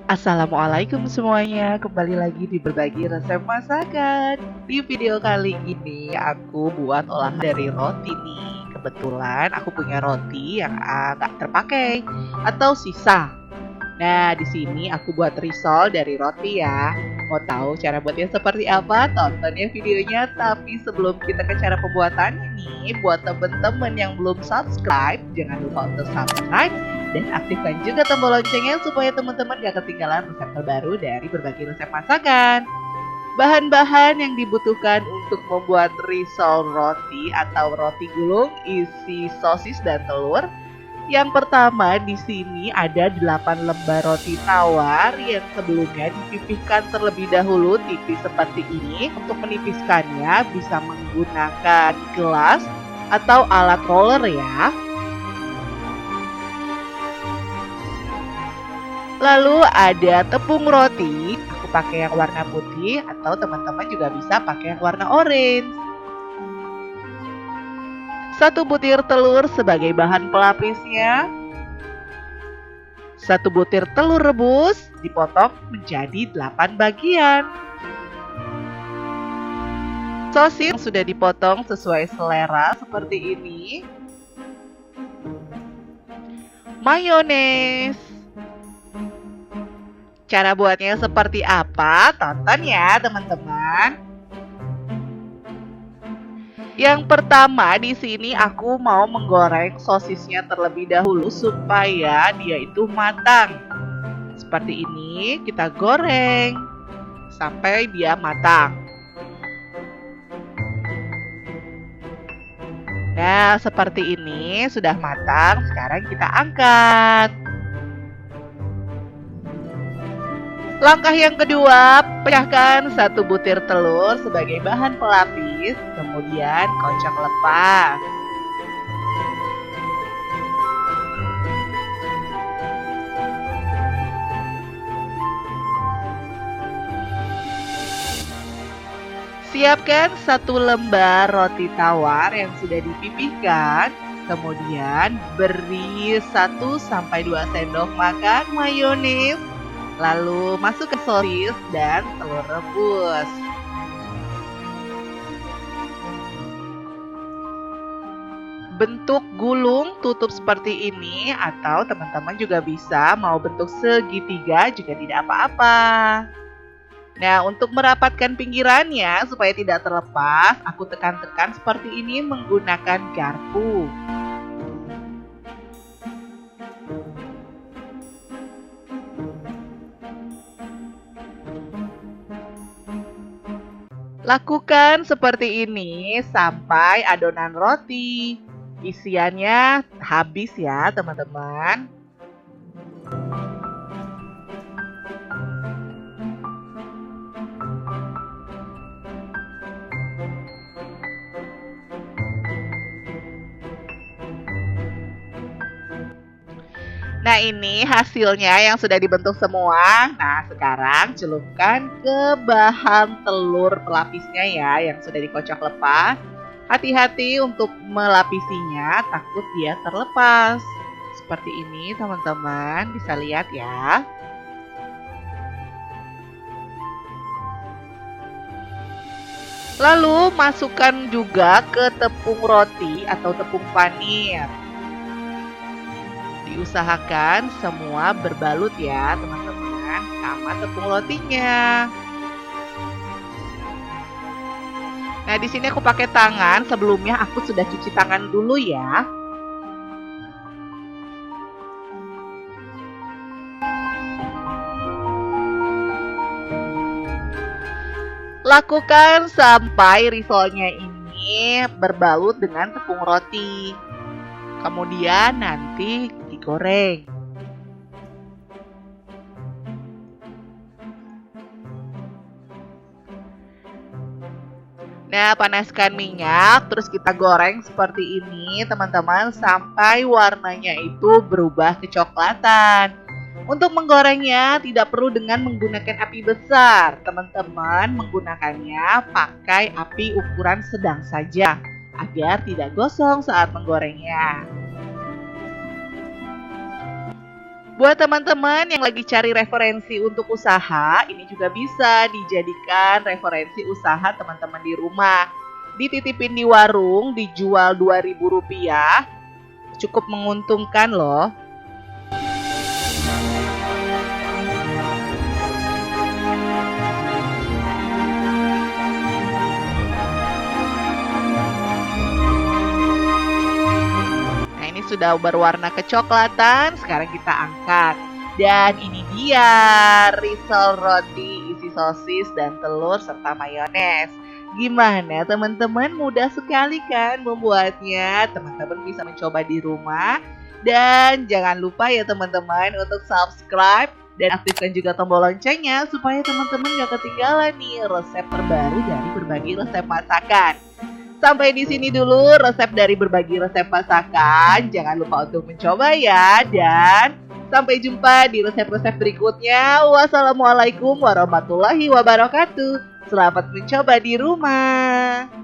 Assalamualaikum semuanya, kembali lagi di berbagi resep masakan. Di video kali ini aku buat olahan dari roti nih. Kebetulan aku punya roti yang agak terpakai atau sisa. Nah, di sini aku buat risol dari roti ya. Mau tahu cara buatnya seperti apa? Tonton ya videonya. Tapi sebelum kita ke cara pembuatannya nih, buat temen-temen yang belum subscribe, jangan lupa untuk subscribe dan aktifkan juga tombol loncengnya supaya teman-teman gak ketinggalan resep terbaru dari berbagai resep masakan. Bahan-bahan yang dibutuhkan untuk membuat risol roti atau roti gulung isi sosis dan telur. Yang pertama di sini ada 8 lembar roti tawar yang sebelumnya dipipihkan terlebih dahulu tipis seperti ini. Untuk menipiskannya bisa menggunakan gelas atau alat roller ya. Lalu ada tepung roti, aku pakai yang warna putih atau teman-teman juga bisa pakai yang warna orange. 1 butir telur sebagai bahan pelapisnya. 1 butir telur rebus dipotong menjadi 8 bagian. Sosis yang sudah dipotong sesuai selera seperti ini. Mayones. Cara buatnya seperti apa? Tonton ya teman-teman. Yang pertama di sini aku mau menggoreng sosisnya terlebih dahulu supaya dia itu matang. Seperti ini kita goreng sampai dia matang. Nah, seperti ini sudah matang. Sekarang kita angkat. Langkah yang kedua, pecahkan 1 butir telur sebagai bahan pelapis, kemudian kocok lepas. Siapkan 1 lembar roti tawar yang sudah dipipihkan, kemudian beri 1-2 sendok makan mayones. Lalu masukkan sosis dan telur rebus. Bentuk gulung tutup seperti ini atau teman-teman juga bisa mau bentuk segitiga juga tidak apa-apa. Nah, untuk merapatkan pinggirannya supaya tidak terlepas, aku tekan-tekan seperti ini menggunakan garpu. Lakukan seperti ini sampai adonan roti isiannya habis ya teman-teman. Nah, ini hasilnya yang sudah dibentuk semua. Nah, sekarang celupkan ke bahan telur pelapisnya ya yang sudah dikocok lepas. Hati-hati untuk melapisinya, takut dia terlepas. Seperti ini teman-teman, bisa lihat ya. Lalu masukkan juga ke tepung roti atau tepung panir. Diusahakan semua berbalut ya teman-teman sama tepung rotinya. Nah, di sini aku pakai tangan, sebelumnya aku sudah cuci tangan dulu ya. Lakukan sampai risolnya ini berbalut dengan tepung roti. Kemudian nanti digoreng. Nah, panaskan minyak, terus kita goreng seperti ini teman-teman sampai warnanya itu berubah kecoklatan. Untuk menggorengnya tidak perlu dengan menggunakan api besar. Teman-teman menggunakannya pakai api ukuran sedang saja agar tidak gosong saat menggorengnya. Buat teman-teman yang lagi cari referensi untuk usaha, ini juga bisa dijadikan referensi usaha teman-teman di rumah. Dititipin di warung, dijual Rp2.000, cukup menguntungkan loh. Nah, ini sudah berwarna kecoklatan, sekarang kita angkat. Dan ini dia risol roti isi sosis dan telur serta mayones. Gimana teman-teman? Mudah sekali kan membuatnya? Teman-teman bisa mencoba di rumah. Dan jangan lupa ya teman-teman untuk subscribe dan aktifkan juga tombol loncengnya supaya teman-teman gak ketinggalan nih resep terbaru dari berbagai resep masakan. Sampai di sini dulu resep dari berbagi resep masakan. Jangan lupa untuk mencoba ya. Dan sampai jumpa di resep-resep berikutnya. Wassalamualaikum warahmatullahi wabarakatuh. Selamat mencoba di rumah.